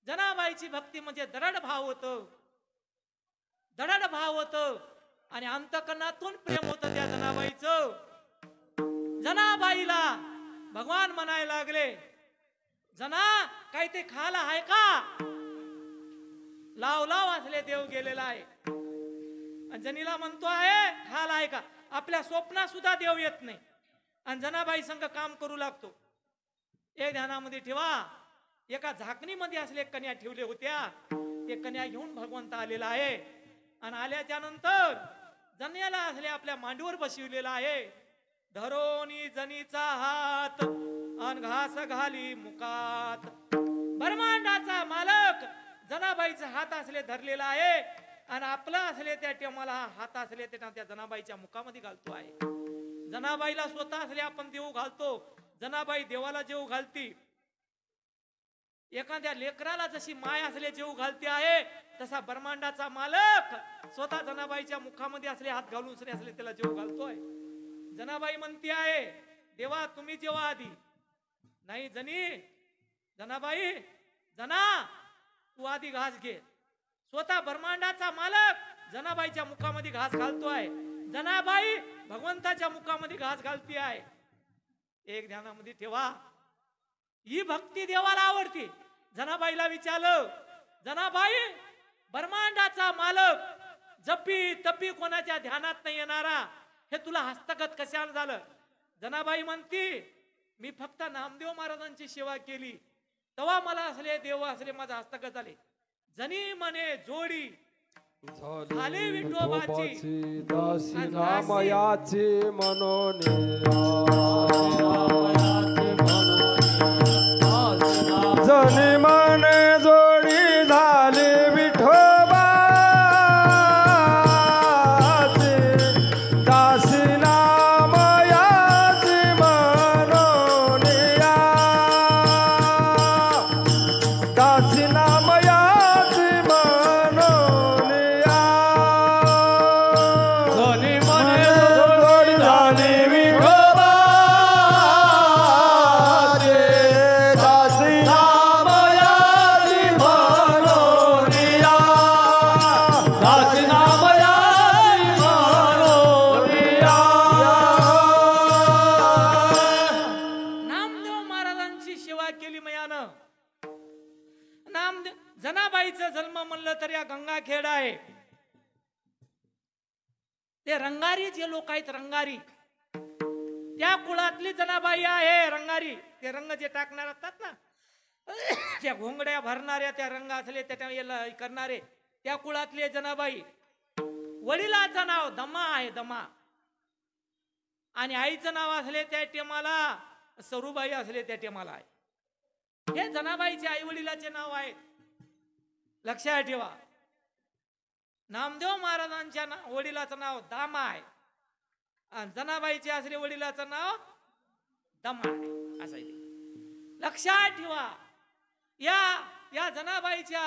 जनाबाईची भक्ती म्हणजे दरड भाव होतं, दरड भाव होतं आणि अंतकरणातून प्रेम होतं त्या जनाबाईचं. जनाबाईला भगवान म्हणायला लागले, जना काही ते खायला आहे का? लाव लाव असले देव गेलेला आहे. आणि जनीला म्हणतो आहे खायला आहे का? आपल्या स्वप्नात सुद्धा देव येत नाही आणि जनाबाई संग काम करू लागतो. एक ध्यानामध्ये ठेवा, एका झाकणीमध्ये असले कन्या ठेवले होत्या, ते कन्या घेऊन भगवंत आलेला आहे. आणि आल्याच्या नंतर जन्याला असले आपल्या मांडीवर बसविलेला आहे. धरोनी जनीचा हात अन घास घाली मुकात. ब्रह्मांडाचा मालक जनाबाईचा हात असले धरलेला आहे आणि आपला असले त्या टेमाला हात असले त्या जनाबाईच्या मुखामध्ये घालतो आहे. जनाबाईला स्वतः असले आपण देव घालतो, जनाबाई देवाला जेव घालती. एखाद्या लेकराला जशी माय असले जेव घालते आहे, तसा ब्रह्मांडाचा मालक स्वतः जनाबाईच्या मुखामध्ये असले हात घालून असले त्याला जेव घालतोय. जनाबाई म्हणते आहे, देवा तुम्ही जेव्हा आधी नाही जनी, जनाबाई जना तू आधी घास घे. स्वतः ब्रह्मांडाचा मालक जनाबाईच्या मुखामध्ये घास घालतोय. जनाबाई भगवंताच्या मुखामध्ये घास घालती आहे. एक ध्यानामध्ये ठेवा, ही भक्ती देवाला आवडते. जनाबाईला विचारलं, जनाबाई ब्रह्मांडाचा मालक जपी तपी कोणाच्या ध्यानात नाही येणारा, हे तुला हस्तगत कशाने झालं? जनाबाई म्हणती, मी फक्त नामदेव महाराजांची सेवा केली तेव्हा मला असले देव असले माझा हस्तगत झाले. जनी म्हणे जोडी झाले विठोबाची दासी नामयाची म्हणून जनी म्हणे जोडी झाली विठोबाची दासी नामयाची म्हणून दासी नामयाची म्हणून जनी म्हणे जोडी झाली जनाबाईचा जन्म म्हणलं तर या गंगाखेड आहे. ते रंगारी जे लोक आहेत, रंगारी त्या कुळातली जनाबाई आहे. रंगारी ते रंग जे टाकणार असतात ना, त्या घोंगड्या भरणाऱ्या त्या रंग असले त्या करणारे त्या कुळातली जनाबाई. वडिलाचं नाव दमा आहे, दमा. आणि आईचं नाव असले त्या टेमाला सरूबाई असले त्या टेमाला आहे. हे जनाबाईचे आई वडिलाचे नाव आहेत. लक्षात ठेवा, नामदेव महाराजांच्या वडिलाचं नाव दामा आहे आणि जनाबाईचे असले वडिलाचं नाव दमा आहे. असं आहे, लक्षात ठेवा. या जनाबाईच्या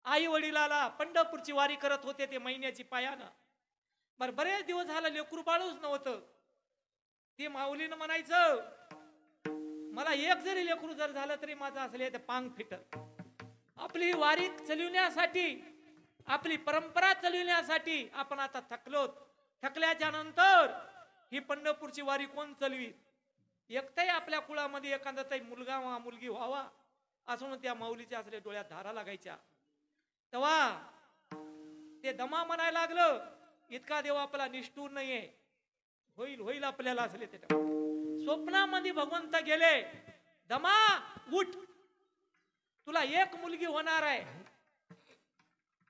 आई वडिलाला पंढरपूरची वारी करत होते ते महिन्याची पायानं. बरेच दिवस झालं लेकरू बाळूच नव्हतं. ती माऊलीनं म्हणायचं, मला एक जरी लेकरू जर झालं तरी माझं असले ते पांग फिटल. आपली वारी चालविण्यासाठी, आपली परंपरा चालविण्यासाठी आपण आता थकलो. थकल्याच्या नंतर ही पंढरपूरची वारी कोण चालवी? एकटाही आपल्या कुळामध्ये एखादा तरी मुलगा मुलगी व्हावा असून त्या माऊलीच्या असले डोळ्यात धारा लागायच्या. तेव्हा ते दमा म्हणायला लागलं, इतका देव आपला निष्ठूर नाहीये, होईल होईल आपल्याला असले. ते स्वप्नामध्ये भगवंत गेले, दमा उठ, तुला एक मुलगी होणार आहे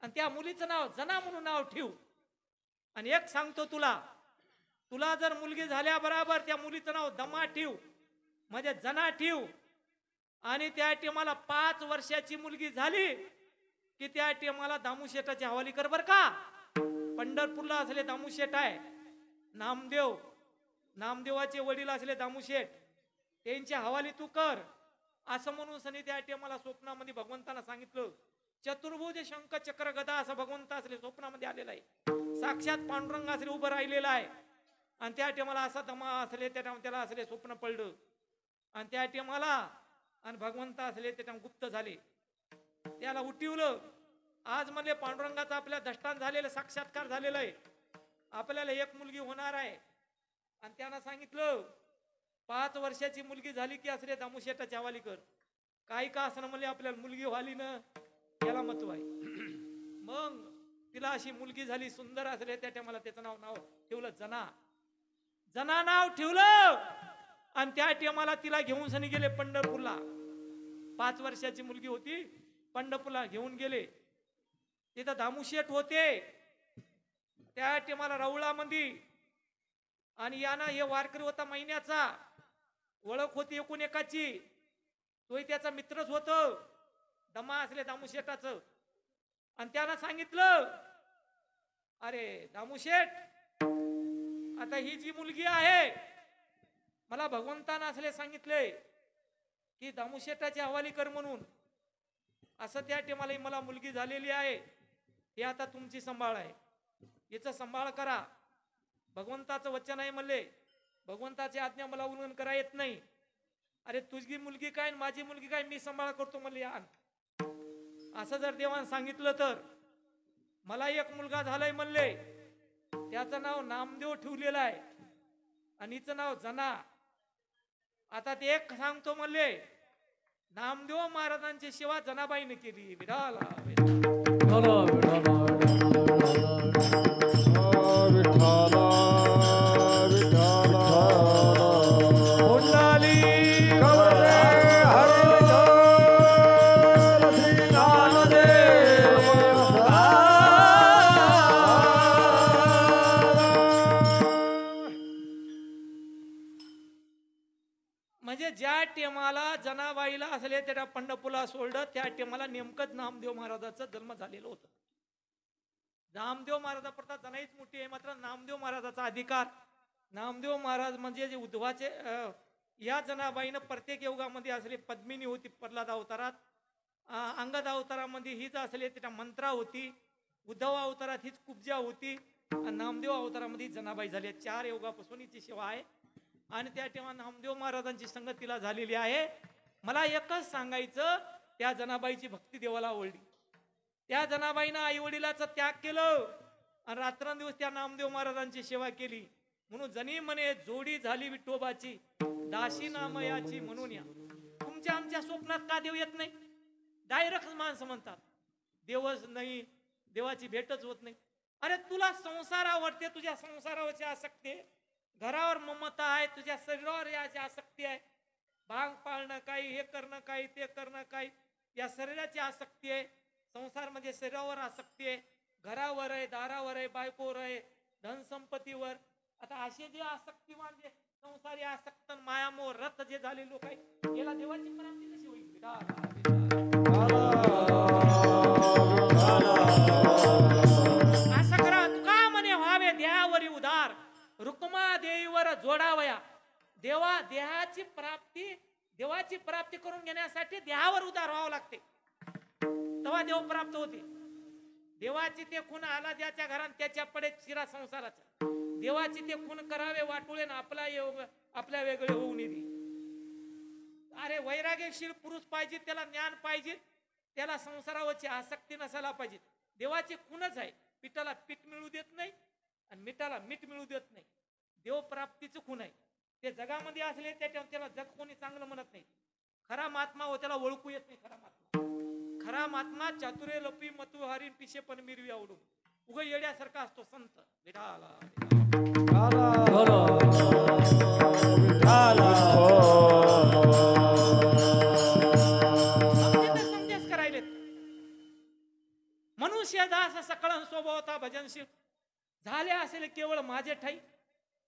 आणि त्या मुलीचं नाव जना म्हणून नाव ठेव. आणि एक सांगतो तुला, तुला जर मुलगी झाल्या बरोबर त्या मुलीचं नाव दमा ठेव म्हणजे जना ठेव. आणि त्या टेमाला 5 वर्षाची मुलगी झाली की त्या टेमाला दामूशेठाची हवाली कर बर का. पंढरपूरला असले दामूशेठ आहे, नामदेवाचे वडील असले दामूशेठ. त्यांच्या हवाली तू कर असं म्हणून सनी त्या टायमाला स्वप्नामध्ये भगवंताला सांगितलं. चतुर्भुज शंख चक्र गदा असं भगवंत असले स्वप्नामध्ये आलेला आहे. साक्षात पांडुरंग असले उभं राहिलेला आहे. आणि त्या टायमाला असा दमा असले त्याला असले स्वप्न पडलं. आणि त्या टायमाला आणि भगवंत असले त्या गुप्त झाले. त्याला उठवलं. आज म्हणले पांडुरंगाचा आपल्या दष्टांत झालेलं साक्षात्कार झालेला आहे. आपल्याला एक मुलगी होणार आहे. आणि त्यानं सांगितलं 5 वर्षाची मुलगी झाली की असले दामुशेटाच्या हवाली कर. काही का असं म्हणले आपल्याला मुलगी व्हाली ना याला महत्व आहे. मग तिला अशी मुलगी झाली सुंदर असले त्या टायमाला त्याचं नाव ठेवलं जना. जना नाव ठेवलं. आणि त्या टायमाला तिला घेऊन सनी गेले पंढरपूरला. 5 वर्षाची मुलगी होती. पंढरपूरला घेऊन गेले. तिथं दामुशेठ होते. त्या टायमाला राऊळा मंदी. आणि याना हे वारकरी होता महिन्याचा. ओळख होती एकूण एकाची. तोही त्याचा मित्रच होत. दमा असले दामुशेठाचं. आणि त्याला सांगितलं अरे दामुशेठ आता ही जी मुलगी आहे मला भगवंतानं असले सांगितले की दामुशेठाची हवाली कर म्हणून. असं त्या टायमाला मला मुलगी झालेली आहे. हे आता तुमची संभाळ आहे. याचा संभाळ करा. भगवंताचं वचन आहे म्हणले. भगवंताची आज्ञा मला उल्लंघन करा येत नाही. अरे तुझी मुलगी काय माझी मुलगी काय मी सांभाळ करतो म्हणले. असं जर देवान सांगितलं तर मला एक मुलगा झालाय म्हणले. त्याचं नाव नामदेव ठेवलेलं आहे. आणि हिचं नाव जना. आता ते एक सांगतो म्हणले नामदेव महाराजांची सेवा जनाबाईने केली. विठाला म्हणजे ज्या टेमाला जनाबाईला असले त्या पंढरपूरला सोडलं त्या टेमाला नेमकंच नामदेव महाराजाचा जन्म झालेला होता. नामदेव महाराजाप्रता जनाईच मोठी आहे. मात्र नामदेव महाराजाचा अधिकार. नामदेव महाराज म्हणजे जे उद्धवाचे या जनाबाईनं प्रत्येक योगामध्ये असले पद्मिनी होती प्रल्हाद अवतारात. अंगद अवतारामध्ये हीच असले त्या मंत्रा होती. उद्धव अवतारात हीच कुब्जा होती. आणि नामदेव अवतारामध्ये जनाबाई झाली. 4 योगापासून हिची सेवा आहे. आणि त्या तेव्हा नामदेव महाराजांची संगतीला झालेली आहे. मला एकच सांगायचं त्या जनाबाईची भक्ती देवाला आवडली. त्या जनाबाईनं आई वडिलाचा त्याग केलं आणि रात्रंदिवस त्या नामदेव महाराजांची सेवा केली. म्हणून जनी म्हणे जोडी झाली विठोबाची दाशी नामयाची म्हणून या. तुमच्या आमच्या स्वप्नात का देव येत नाही? डायरेक्ट माणसं म्हणतात देवच नाही, देवाची भेटच होत नाही. अरे तुला संसार आवडते, तुझ्या संसारावरची आसक्ती आहे. घरावर ममता आहे, तुझ्या शरीरावर याची आसक्ती आहे. भांग पाळणं काही, हे करणं काही, ते करणं काही, या शरीराची आसक्ती आहे. संसार म्हणजे शरीरावर आसक्ती आहे. घरावर आहे, दारावर आहे, बायकोवर आहे, धन संपत्तीवर. आता असे जे आसक्तीवान जे संसारी आसक्त मायामोह रथ जे झाले लोक आहे याला देवाची प्राप्ती कशी होईल? असं करा तुका म्हणे व्हावे देहावरी उदार रुक्मा देवीवर जोडावया. देवाची प्राप्ती करून घेण्यासाठी देहावर उदार व्हावं लागते तेव्हा देव प्राप्त होते. देवाची ते खून आला ज्याच्या घरात त्याच्या पडे चिरा संसाराचा. देवाची ते खून करावे वाटुळे ना आपल्या वेगळे होऊ नये. अरे वैराग्यशील पुरुष पाहिजे, त्याला ज्ञान पाहिजे, त्याला संसारावरची आसक्ती नसायला पाहिजे. देवाची खूनच आहे. पिठाला पीठ मिळू देत नाही आणि मिठाला मीठ मिळू देत नाही. देव प्राप्तीचं खून आहे. ते जगामध्ये असले त्याला जग कोणी चांगलं म्हणत नाही. खरा महात्मा हो त्याला ओळखू येत नाही. खरा महात्मा चातुर्य लपी मतू हरीन पिशे पण मिरवी आवडून उग येड्यासारखा असतो संत. संदेश करायलेत. मनुष्य दास सकळ स्वभावता भजनशील झाले असेल केवळ माझे ठाई.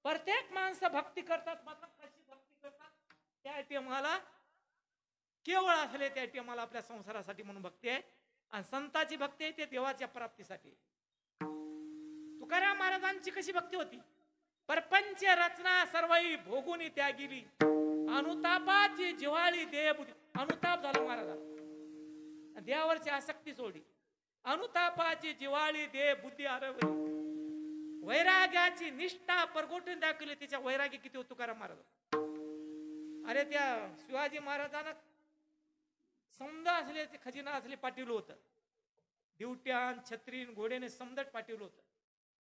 प्रत्येक माणसं भक्ती करतात, मात्र कशी भक्ती करतात त्या टेमाला केवळ असले त्या टेमाला आपल्या संसारासाठी म्हणून भक्ती आहे. आणि संताची भक्ती आहे ते देवाच्या प्राप्तीसाठी. तुकाराम महाराजांची कशी भक्ती होती? परपंच रचना सर्वई भोगुनी त्यागिली अनुतापाची जिव्हाळी देह बुद्धी. अनुताप झाला महाराजा, देवावरची आसक्ती सोडली. अनुतापाची जिव्हाळी देह बुद्धी हरवली. वैराग्याची निष्ठा परगोटून दाखवली. तिच्या वैराग्य किती होतो तुकाराम महाराज. अरे त्या शिवाजी महाराजांना समजा असले ते खजिना असले पाठवलं होतं. दिवट्यान छत्रीन घोडेने समदट पाठवलं होतं.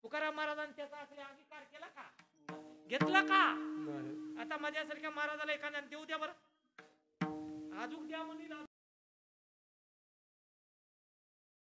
तुकाराम महाराजांनी त्याचा असले अंगीकार केला का? घेतला का? आता माझ्यासारख्या महाराजाला एखाद्याने देऊ द्या बरं, आजूक द्या म्हणून